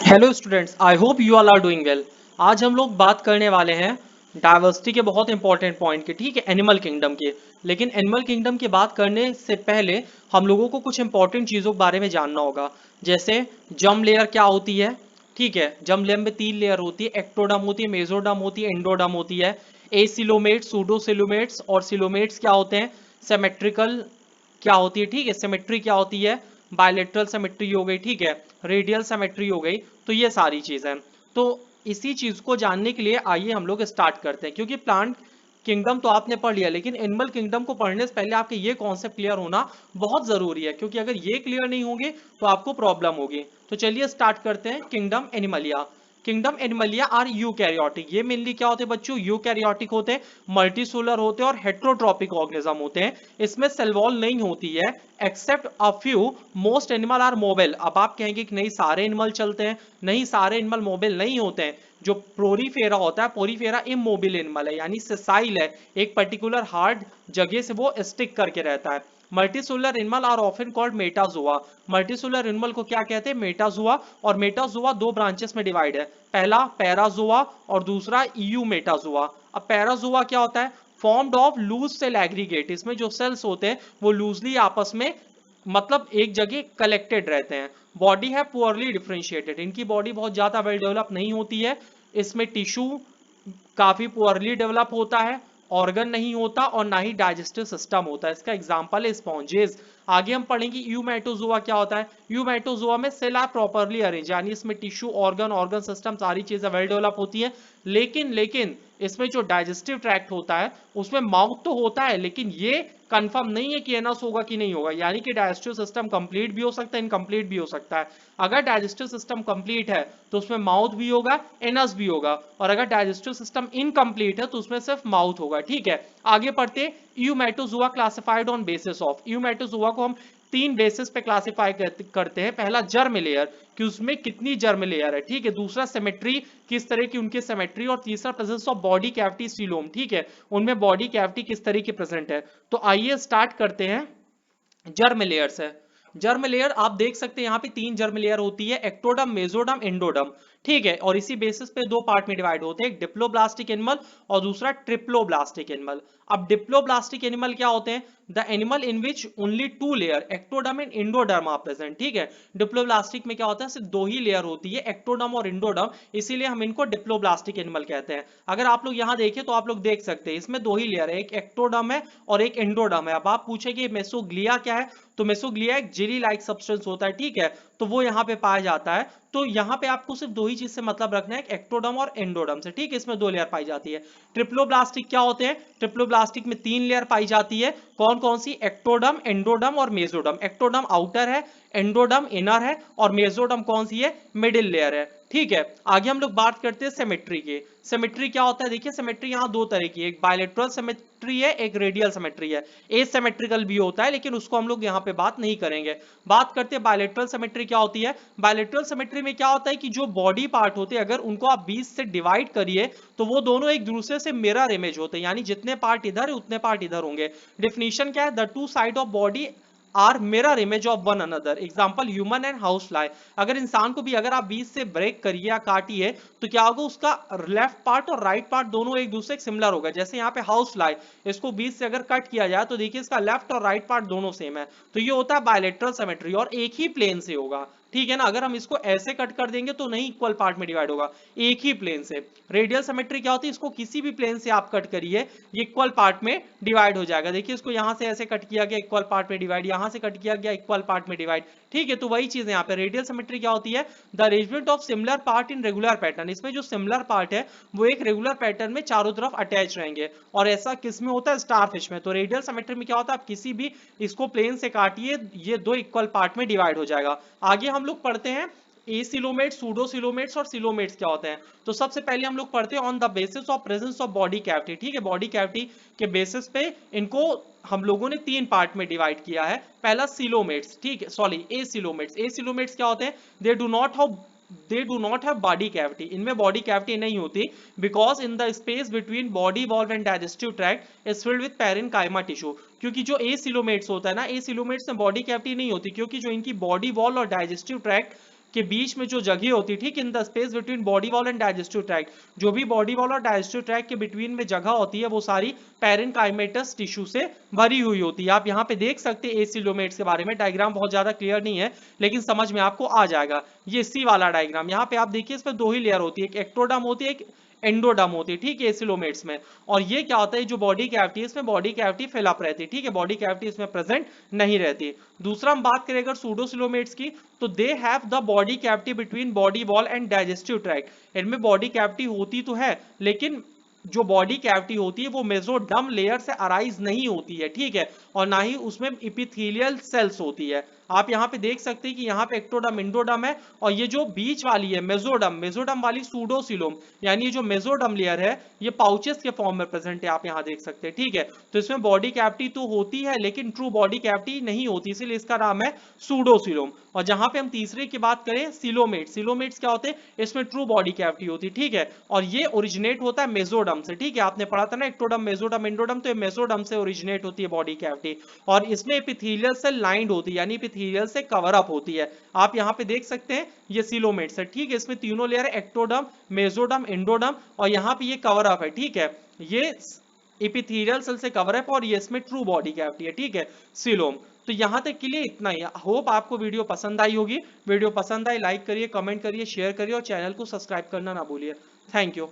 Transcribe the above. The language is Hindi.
Hello students, I hope you all are doing well. आज हम लोग बात करने वाले हैं डाइवर्सिटी के बहुत इंपॉर्टेंट पॉइंट के, ठीक है, एनिमल किंगडम के। लेकिन एनिमल किंगडम की बात करने से पहले हम लोगों को कुछ इंपॉर्टेंट चीज़ों के बारे में जानना होगा। जैसे जर्म लेयर क्या होती है, ठीक है। जर्म लेयर में 3 लेयर होती है, एक्टोडर्म होती है, मेसोडर्म होती है, एंडोडर्म होती है। एसिलोमेट्स, सूडोसिलोमेट्स और सिलोमेट्स क्या होते हैं, सिमेट्रिकल क्या होती है, ठीक है, सिमेट्री क्या होती है, बायलेटरल सिमेट्री हो गई, ठीक है, रेडियल सिमेट्री हो गई। तो ये सारी चीजें, तो इसी चीज को जानने के लिए आइए हम लोग स्टार्ट करते हैं। क्योंकि प्लांट किंगडम तो आपने पढ़ लिया, लेकिन एनिमल किंगडम को पढ़ने से पहले आपके ये कॉन्सेप्ट क्लियर होना बहुत जरूरी है, क्योंकि अगर ये क्लियर नहीं होंगे तो आपको प्रॉब्लम होगी। तो चलिए स्टार्ट करते हैं। Kingdom Animalia. Kingdom Animalia are eukaryotic. ये मेनली क्या होते हैं बच्चों, यूकैरियोटिक होते हैं, मल्टीसेलुलर होते हैं और हेट्रोट्रॉपिक ऑर्गेनिज्म होते हैं। इसमें सेल वॉल नहीं होती है, except a few. Most animal are mobile. अब आप कहेंगे कि नहीं सारे एनिमल चलते हैं, नहीं सारे एनिमल मोबाइल नहीं होते हैं। जो प्रोरीफेरा होता है, प्रोरीफेरा इमोबिल एनिमल है, यानी सेसाइल है, एक पर्टिकुलर हार्ड जगह से वो स्टिक करके रहता है। Multicellular animal are often called Metazoa. Multicellular animal को क्या कहते हैं, मेटाजोआ। और मेटाजोआ दो ब्रांचेस में डिवाइड है, पहला पैराजोआ और दूसरा ईयू मेटाजोआ। अब पैराजोआ क्या होता है, formed of loose cell aggregate. इसमें जो सेल्स होते हैं वो लूजली आपस में मतलब एक जगह कलेक्टेड रहते हैं। बॉडी है पुअरली डिफरेंशिएटेड, इनकी बॉडी बहुत ज्यादा वेल डेवलप नहीं होती है। इसमें टिश्यू काफी पुअरली डेवलप होता है, ऑर्गन नहीं होता और ना ही डाइजेस्टिव सिस्टम होता है। इसका एग्जांपल है स्पॉन्जेस। आगे हम पढ़ेंगे यूमेटोजोआ क्या होता है। यूमेटोजोआ में सेल आर प्रॉपरली अरेंज, यानी इसमें टिश्यू, ऑर्गन, ऑर्गन सिस्टम सारी चीजें वेल डेवलप होती है। लेकिन इसमें जो डाइजेस्टिव ट्रैक्ट होता है उसमें माउथ तो होता है, लेकिन ये कंफर्म नहीं है कि एनस होगा कि नहीं होगा, यानी कि डाइजेस्टिव सिस्टम कंप्लीट भी हो सकता है, इनकम्प्लीट भी हो सकता है। अगर डाइजेस्टिव सिस्टम कंप्लीट है तो उसमें माउथ भी होगा, एनस भी होगा, और अगर डाइजेस्टिव सिस्टम इनकम्प्लीट है तो उसमें सिर्फ माउथ होगा, ठीक है। आगे पढ़ते। यूमेटोजोआ क्लासिफाइड ऑन बेसिस ऑफ। यूमेटोजोआ को हम 3 बेसिस पे क्लासिफाई करते हैं। पहला जर्म लेयर, कि उसमें कितनी जर्म लेयर है, ठीक है। दूसरा सिमेट्री, किस तरह की उनकी सिमेट्री। और तीसरा presence of body cavity coelom, ठीक है, उनमें बॉडी कैविटी किस तरह की प्रेजेंट है। तो आइए स्टार्ट करते हैं। जर्म लेयर से। जर्म लेयर आप देख सकते हैं यहाँ पे 3 जर्म लेयर होती है, एक्टोडम, मेसोडम, एंडोडम, ठीक है। और इसी बेसिस पे 2 पार्ट में डिवाइड होते हैं, एक डिप्लोब्लास्टिक एनिमल और दूसरा ट्रिप्लोब्लास्टिक एनिमल। अब डिप्लोब्लास्टिक एनिमल क्या होते हैं, the animal in which only 2 layer ectoderm and endoderm are present, ठीक है। डिप्लोब्लास्टिक में क्या होता है, सिर्फ 2 ही लेयर होती है, एक्टोडम और इंडोडम, इसीलिए हम इनको डिप्लोब्लास्टिक एनिमल कहते हैं। अगर आप लोग यहाँ देखें तो आप लोग देख सकते हैं इसमें 2 ही लेयर है, एक एक्टोडम है और एक एंडोडम है। अब आप पूछेंगे मेसोग्लिया क्या है, तो मेसोग्लिया एक जेली लाइक सब्सटेंस होता है, ठीक है, तो वो यहाँ पे पाया जाता है। तो यहाँ पे आपको सिर्फ 2 ही चीज से मतलब रखना है, एक्टोडम और एंडोडम से, ठीक है। इसमें 2 लेयर पाई जाती है। ट्रिप्लोब्लास्टिक क्या होते हैं, ट्रिप्लोब्लास्टिक में 3 लेयर पाई जाती है। कौन कौन सी, एक्टोडम, एंडोडम और मेसोडम। एक्टोडम आउटर है, एंडोडम इनर है और मेसोडम कौन सी है, मिडिल लेयर है, ठीक है। आगे हम लोग बात करते हैं सिमेट्री की। सिमेट्री क्या होता है, देखिए सिमेट्री यहाँ 2 तरह की है, एक बायलेटरल सिमेट्री है, एक रेडियल सिमेट्री है। एसिमेट्रिकल भी होता है, लेकिन उसको हम लोग यहाँ पे बात नहीं करेंगे। बात करते हैं बायलेटरल सिमेट्री क्या होती है। बायलेटरल सिमेट्री में क्या होता है कि जो बॉडी पार्ट होते हैं अगर उनको आप 20 से डिवाइड करिए तो वो दोनों एक दूसरे से मिरर इमेज होते हैं, यानी जितने पार्ट इधर है उतने पार्ट इधर होंगे। डेफिनेशन क्या है, the two side of body are mirror image of one another. Example human and housefly. अगर इंसान को भी अगर आप 20 से ब्रेक करिए या काटिए तो क्या होगा, उसका लेफ्ट पार्ट और राइट पार्ट दोनों एक दूसरे से सिमिलर होगा। जैसे यहाँ पे हाउस फ्लाई, इसको 20 से अगर कट किया जाए तो देखिए इसका लेफ्ट और राइट पार्ट दोनों सेम है। तो ये होता है बायलेटरल सिमेट्री और एक ही प्लेन से होगा, ठीक है ना। अगर हम इसको ऐसे कट कर देंगे तो नहीं इक्वल पार्ट में डिवाइड होगा, एक ही प्लेन से। रेडियल सिमेट्री क्या होती है, इसको किसी भी प्लेन से आप कट करिए ये इक्वल पार्ट में डिवाइड हो जाएगा। देखिए इसको यहां से ऐसे कट किया गया, इक्वल पार्ट में डिवाइड, यहां से कट किया गया, इक्वल पार्ट में डिवाइड, ठीक है। तो वही चीज यहाँ पे रेडियल सिमेट्री क्या होती है, the arrangement of similar part in regular pattern. इसमें जो सिमिलर पार्ट है वो एक रेगुलर पैटर्न में चारों तरफ अटैच रहेंगे। और ऐसा किस में होता है, स्टारफिश में। तो रेडियल सिमेट्री में क्या होता है, आप किसी भी इसको प्लेन से काटिए ये 2 इक्वल पार्ट में डिवाइड हो जाएगा। आगे हम लोग पढ़ते हैं एसिलोमेट्स, सूडोसिलोमेट्स और सिलोमेट्स क्या होते हैं। तो सबसे पहले हम लोग पढ़ते हैं on the basis of presence of body cavity, ठीक है। बॉडी कैविटी के बेसिस पे इनको हम लोगों ने 3 पार्ट में डिवाइड किया है। पहला सिलोमेट्स, ठीक है, सॉरी एसिलोमेट्स। एसिलोमेट्स क्या होते हैं, they do not have body cavity, इनमें बॉडी कैविटी नहीं होती, because in the space between body valve and digestive tract is filled with parenchyma tissue. क्योंकि जो एसिलोमेट्स होता है ना, एसिलोमेट्स में बॉडी कैविटी नहीं होती, क्योंकि जो इनकी बॉडी वॉल और डाइजेस्टिव ट्रैक्ट के बीच में जो जगह होती है, ठीक, in the space between body wall and digestive tract, जो भी बॉडी वॉल और डाइजेस्टिव ट्रैक्ट के बिटवीन में जगह होती है वो सारी पैरेन्काइमेटस टिश्यू से भरी हुई होती है। आप यहाँ पे देख सकते हैं एसिलोमेट्स के बारे में, डायग्राम बहुत ज्यादा क्लियर नहीं है लेकिन समझ में आपको आ जाएगा। ये सी वाला डायग्राम, यहाँ पे आप देखिए इसमें दो ही लेयर होती है, एक एक्टोडर्म होती है, एक एंडोडर्म होती है, ठीक है, एसिलोमेट्स में। और ये क्या होता है, जो बॉडी कैविटी है इसमें बॉडी कैविटी फिल अप रहती है, ठीक है, बॉडी कैविटी इसमें प्रेजेंट नहीं रहती। दूसरा हम बात करें अगर सूडोसिलोमेट्स की, तो they have the body cavity between body wall and digestive tract. इनमें बॉडी कैविटी होती तो है लेकिन जो बॉडी कैविटी होती है वो मेसोडर्म लेयर से अराइज नहीं होती है, ठीक है, और ना ही उसमें इपिथेलियल सेल्स होती है। आप यहाँ पे देख सकते हैं कि यहाँ पे एक्टोडर्म इंडोडर्म है, और ये जो बीच वाली है मेसोडर्म, मेसोडर्म वाली सूडोसिलोम, यानी ये जो मेसोडर्म लेयर है ये पाउचेस के फॉर्म में प्रेजेंट है, आप यहाँ देख सकते हैं, ठीक है। तो इसमें बॉडी कैविटी तो होती है लेकिन ट्रू बॉडी कैविटी नहीं होती, इसीलिए इसका नाम है सूडोसिलोम। और जहां पे हम तीसरे की बात करें सिलोमेट, सिलोमेट्स क्या होते हैं, इसमें ट्रू बॉडी कैविटी होती है, ठीक है, और ये ओरिजिनेट होता है मेसोडर्म से, ठीक है, आपने पढ़ा था ना एक्टोडर्म मेसोडर्म इंडोडर्म, तो ये मेसोडर्म से ओरिजिनेट होती है बॉडी कैविटी, और इसमें एपिथेलियल से लाइंड होती है, यानी एपिथेलियल से कवर अप होती है। आप यहाँ पे देख सकते हैं ये सिलोमेट्स है, ठीक है, इसमें तीनों लेयर है, एक्टोडर्म मेसोडर्म इंडोडर्म, और यहाँ पे ये कवर अप है, ठीक है, ये एपिथेलियल सेल से कवर अप, और ये इसमें ट्रू बॉडी कैविटी है, ठीक है, सिलोम। तो यहां तक के लिए इतना ही। होप आपको वीडियो पसंद आई होगी। वीडियो पसंद आई लाइक करिए, कमेंट करिए, शेयर करिए और चैनल को सब्सक्राइब करना ना भूलिए। Thank you.